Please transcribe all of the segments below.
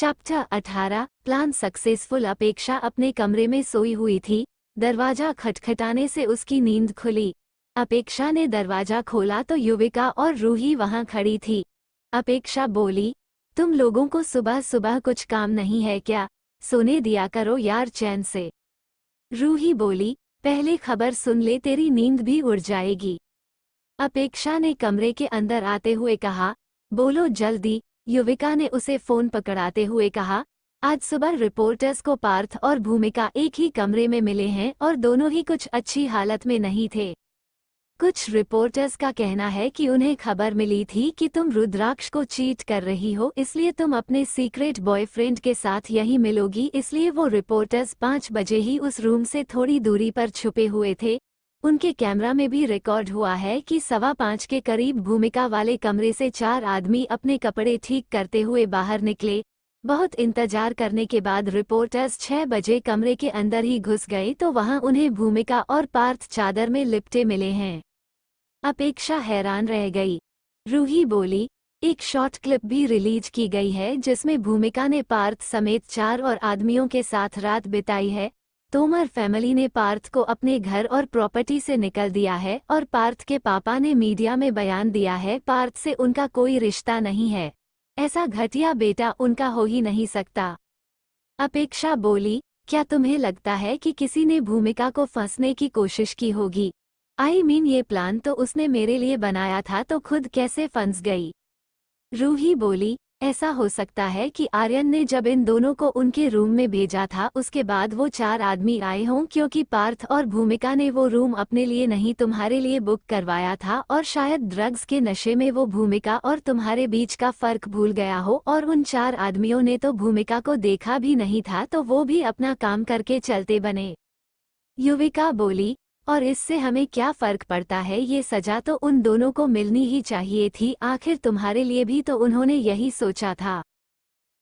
Chapter 18 plan successful. अपेक्षा अपने कमरे में सोई हुई थी। दरवाजा खटखटाने से उसकी नींद खुली। अपेक्षा ने दरवाजा खोला तो युविका और रूही वहां खड़ी थी। अपेक्षा बोली, तुम लोगों को सुबह सुबह कुछ काम नहीं है क्या? सोने दिया करो यार चैन से। रूही बोली, पहले खबर सुन ले, तेरी नींद भी उड़ जाएगी। अपेक्षा ने कमरे के अंदर आते हुए कहा, बोलो जल्दी। युविका ने उसे फोन पकड़ाते हुए कहा, आज सुबह रिपोर्टर्स को पार्थ और भूमिका एक ही कमरे में मिले हैं और दोनों ही कुछ अच्छी हालत में नहीं थे। कुछ रिपोर्टर्स का कहना है कि उन्हें खबर मिली थी कि तुम रुद्राक्ष को चीट कर रही हो, इसलिए तुम अपने सीक्रेट बॉयफ्रेंड के साथ यहीं मिलोगी। इसलिए वो रिपोर्टर्स 5 बजे ही उस रूम से थोड़ी दूरी पर छुपे हुए थे। उनके कैमरा में भी रिकॉर्ड हुआ है कि 5:15 के करीब भूमिका वाले कमरे से 4 आदमी अपने कपड़े ठीक करते हुए बाहर निकले। बहुत इंतजार करने के बाद रिपोर्टर्स 6 बजे कमरे के अंदर ही घुस गए तो वहां उन्हें भूमिका और पार्थ चादर में लिपटे मिले हैं। अपेक्षा हैरान रह गई। रूही बोली, एक शॉर्ट क्लिप भी रिलीज की गई है जिसमें भूमिका ने पार्थ समेत 4 और आदमियों के साथ रात बिताई है। तोमर फैमिली ने पार्थ को अपने घर और प्रॉपर्टी से निकल दिया है और पार्थ के पापा ने मीडिया में बयान दिया है पार्थ से उनका कोई रिश्ता नहीं है। ऐसा घटिया बेटा उनका हो ही नहीं सकता। अपेक्षा बोली, क्या तुम्हें लगता है कि किसी ने भूमिका को फंसने की कोशिश की होगी? ये प्लान तो उसने मेरे लिए बनाया था, तो खुद कैसे फंस गई? रूही बोली, ऐसा हो सकता है कि आर्यन ने जब इन दोनों को उनके रूम में भेजा था उसके बाद वो 4 आदमी आए हों, क्योंकि पार्थ और भूमिका ने वो रूम अपने लिए नहीं तुम्हारे लिए बुक करवाया था और शायद ड्रग्स के नशे में वो भूमिका और तुम्हारे बीच का फर्क भूल गया हो और उन 4 आदमियों ने तो भूमिका को देखा भी नहीं था, तो वो भी अपना काम करके चलते बने। युविका बोली, और इससे हमें क्या फर्क पड़ता है, ये सजा तो उन दोनों को मिलनी ही चाहिए थी, आखिर तुम्हारे लिए भी तो उन्होंने यही सोचा था।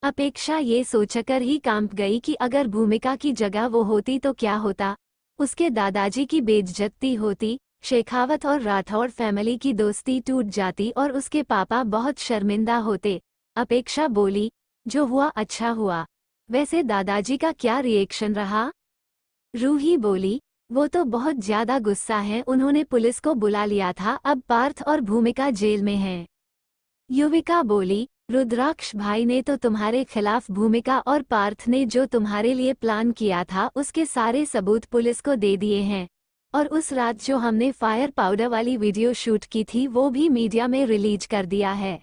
अपेक्षा ये सोचकर ही कांप गई कि अगर भूमिका की जगह वो होती तो क्या होता। उसके दादाजी की बेइज्जती होती, शेखावत और राठौड़ फैमिली की दोस्ती टूट जाती और उसके पापा बहुत शर्मिंदा होते। अपेक्षा बोली, जो हुआ अच्छा हुआ। वैसे दादाजी का क्या रिएक्शन रहा? रूही बोली, वो तो बहुत ज्यादा गुस्सा है, उन्होंने पुलिस को बुला लिया था, अब पार्थ और भूमिका जेल में हैं। युविका बोली, रुद्राक्ष भाई ने तो तुम्हारे खिलाफ भूमिका और पार्थ ने जो तुम्हारे लिए प्लान किया था उसके सारे सबूत पुलिस को दे दिए हैं, और उस रात जो हमने फायर पाउडर वाली वीडियो शूट की थी वो भी मीडिया में रिलीज कर दिया है।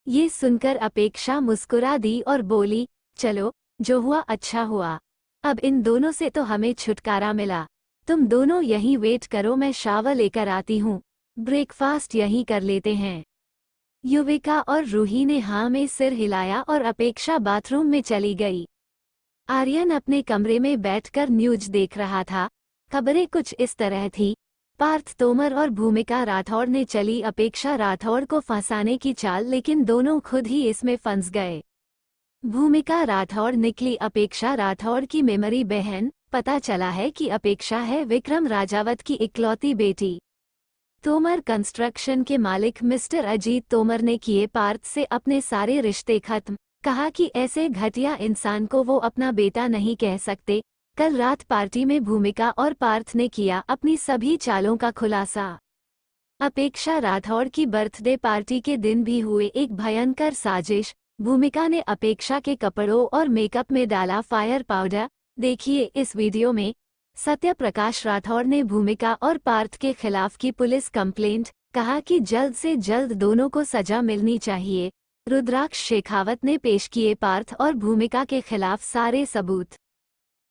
ये सुनकर अपेक्षा मुस्कुरा दी और बोली, चलो, जो हुआ अच्छा हुआ। अब इन दोनों से तो हमें छुटकारा मिला। तुम दोनों यहीं वेट करो, मैं शावर लेकर आती हूँ, ब्रेकफास्ट यहीं कर लेते हैं। युविका और रूही ने हाँ में सिर हिलाया और अपेक्षा बाथरूम में चली गई। आर्यन अपने कमरे में बैठकर न्यूज देख रहा था। खबरें कुछ इस तरह थी, पार्थ तोमर और भूमिका राठौड़ ने चली अपेक्षा राठौड़ को फंसाने की चाल, लेकिन दोनों खुद ही इसमें फंस गए। भूमिका राठौड़ निकली अपेक्षा राठौड़ की मेमोरी बहन। पता चला है कि अपेक्षा है विक्रम राजावत की इकलौती बेटी। तोमर कंस्ट्रक्शन के मालिक मिस्टर अजीत तोमर ने किए पार्थ से अपने सारे रिश्ते खत्म। कहा कि ऐसे घटिया इंसान को वो अपना बेटा नहीं कह सकते। कल रात पार्टी में भूमिका और पार्थ ने किया अपनी सभी चालों का खुलासा। अपेक्षा राठौड़ की बर्थडे पार्टी के दिन भी हुए एक भयंकर साजिश। भूमिका ने अपेक्षा के कपड़ों और मेकअप में डाला फायर पाउडर। देखिए इस वीडियो में। सत्य प्रकाश राठौड़ ने भूमिका और पार्थ के खिलाफ की पुलिस कंप्लेंट। कहा कि जल्द से जल्द दोनों को सजा मिलनी चाहिए। रुद्राक्ष शेखावत ने पेश किए पार्थ और भूमिका के खिलाफ सारे सबूत।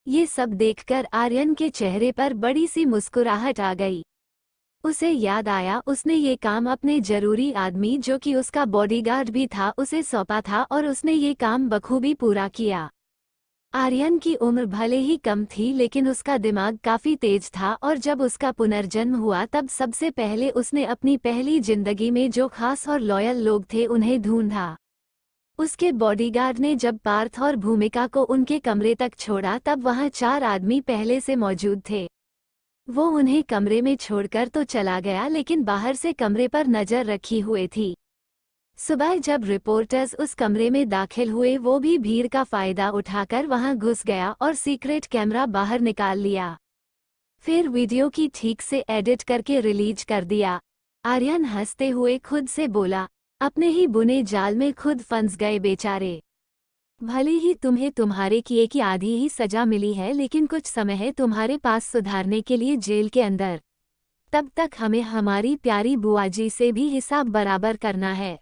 ये सब देखकर आर्यन के चेहरे पर बड़ी सी मुस्कुराहट आ गई। उसे याद आया उसने ये काम अपने जरूरी आदमी जो कि उसका बॉडीगार्ड भी था उसे सौंपा था और उसने ये काम बखूबी पूरा किया। आर्यन की उम्र भले ही कम थी लेकिन उसका दिमाग काफी तेज था और जब उसका पुनर्जन्म हुआ तब सबसे पहले उसने अपनी पहली जिंदगी में जो खास और लॉयल लोग थे उन्हें ढूंढा। उसके बॉडीगार्ड ने जब पार्थ और भूमिका को उनके कमरे तक छोड़ा तब वहां 4 आदमी पहले से मौजूद थे। वो उन्हें कमरे में छोड़कर तो चला गया लेकिन बाहर से कमरे पर नजर रखी हुए थी। सुबह जब रिपोर्टर्स उस कमरे में दाखिल हुए, वो भी भीड़ का फायदा उठाकर वहां घुस गया और सीक्रेट कैमरा बाहर निकाल लिया। फिर वीडियो की ठीक से एडिट करके रिलीज कर दिया। आर्यन हंसते हुए खुद से बोला, अपने ही बुने जाल में खुद फंस गए बेचारे। भले ही तुम्हें तुम्हारे किए की आधी ही सजा मिली है, लेकिन कुछ समय है तुम्हारे पास सुधारने के लिए जेल के अंदर। तब तक हमें हमारी प्यारी बुआजी से भी हिसाब बराबर करना है।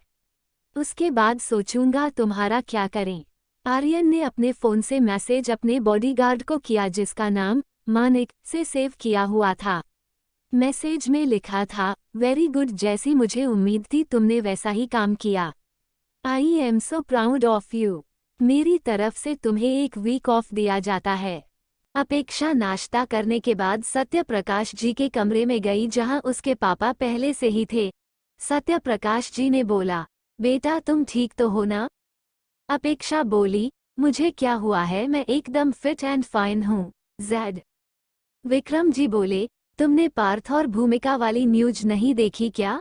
उसके बाद सोचूंगा तुम्हारा क्या करें। आर्यन ने अपने फ़ोन से मैसेज अपने बॉडीगार्ड को किया, जिसका नाम मानिक से सेव किया हुआ था। मैसेज में लिखा था, वेरी गुड, जैसी मुझे उम्मीद थी तुमने वैसा ही काम किया। I am so proud of you. मेरी तरफ से तुम्हें एक वीक ऑफ दिया जाता है। अपेक्षा नाश्ता करने के बाद सत्य प्रकाश जी के कमरे में गई, जहां उसके पापा पहले से ही थे। सत्य प्रकाश जी ने बोला, बेटा तुम ठीक तो हो ना? अपेक्षा बोली, मुझे क्या हुआ है, मैं एकदम फिट एंड फाइन हूँ ज़ैड। विक्रम जी बोले, तुमने पार्थ और भूमिका वाली न्यूज नहीं देखी क्या?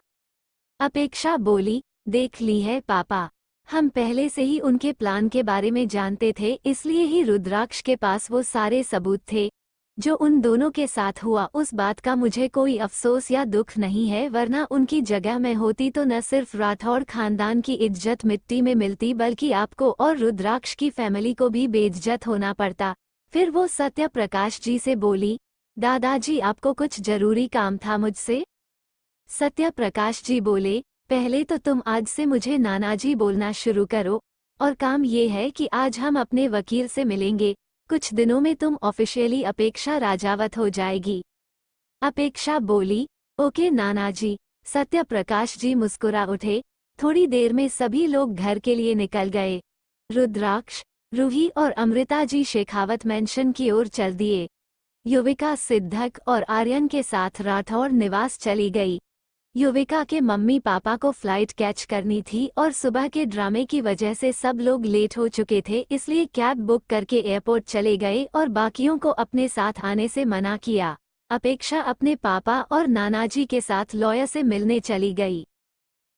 अपेक्षा बोली, देख ली है पापा। हम पहले से ही उनके प्लान के बारे में जानते थे, इसलिए ही रुद्राक्ष के पास वो सारे सबूत थे। जो उन दोनों के साथ हुआ, उस बात का मुझे कोई अफसोस या दुख नहीं है, वरना उनकी जगह मैं होती तो न सिर्फ राठौड़ खानदान की इज्जत मिट्टी में मिलती, बल्कि आपको और रुद्राक्ष की फैमिली को भी बेइज्जत होना पड़ता। फिर वो सत्य प्रकाश जी से बोली, दादाजी आपको कुछ जरूरी काम था मुझसे? सत्य प्रकाश जी बोले, पहले तो तुम आज से मुझे नानाजी बोलना शुरू करो, और काम ये है कि आज हम अपने वकील से मिलेंगे। कुछ दिनों में तुम ऑफिशियली अपेक्षा राजावत हो जाएगी। अपेक्षा बोली, ओके नानाजी। सत्य प्रकाश जी मुस्कुरा उठे। थोड़ी देर में सभी लोग घर के लिए निकल गए। रुद्राक्ष, रूही और अमृता जी शेखावत मेंशन की ओर चल दिए। युविका सिद्धक और आर्यन के साथ राठौड़ निवास चली गई। युविका के मम्मी पापा को फ्लाइट कैच करनी थी और सुबह के ड्रामे की वजह से सब लोग लेट हो चुके थे, इसलिए कैब बुक करके एयरपोर्ट चले गए और बाकियों को अपने साथ आने से मना किया। अपेक्षा अपने पापा और नानाजी के साथ लॉयर से मिलने चली गई।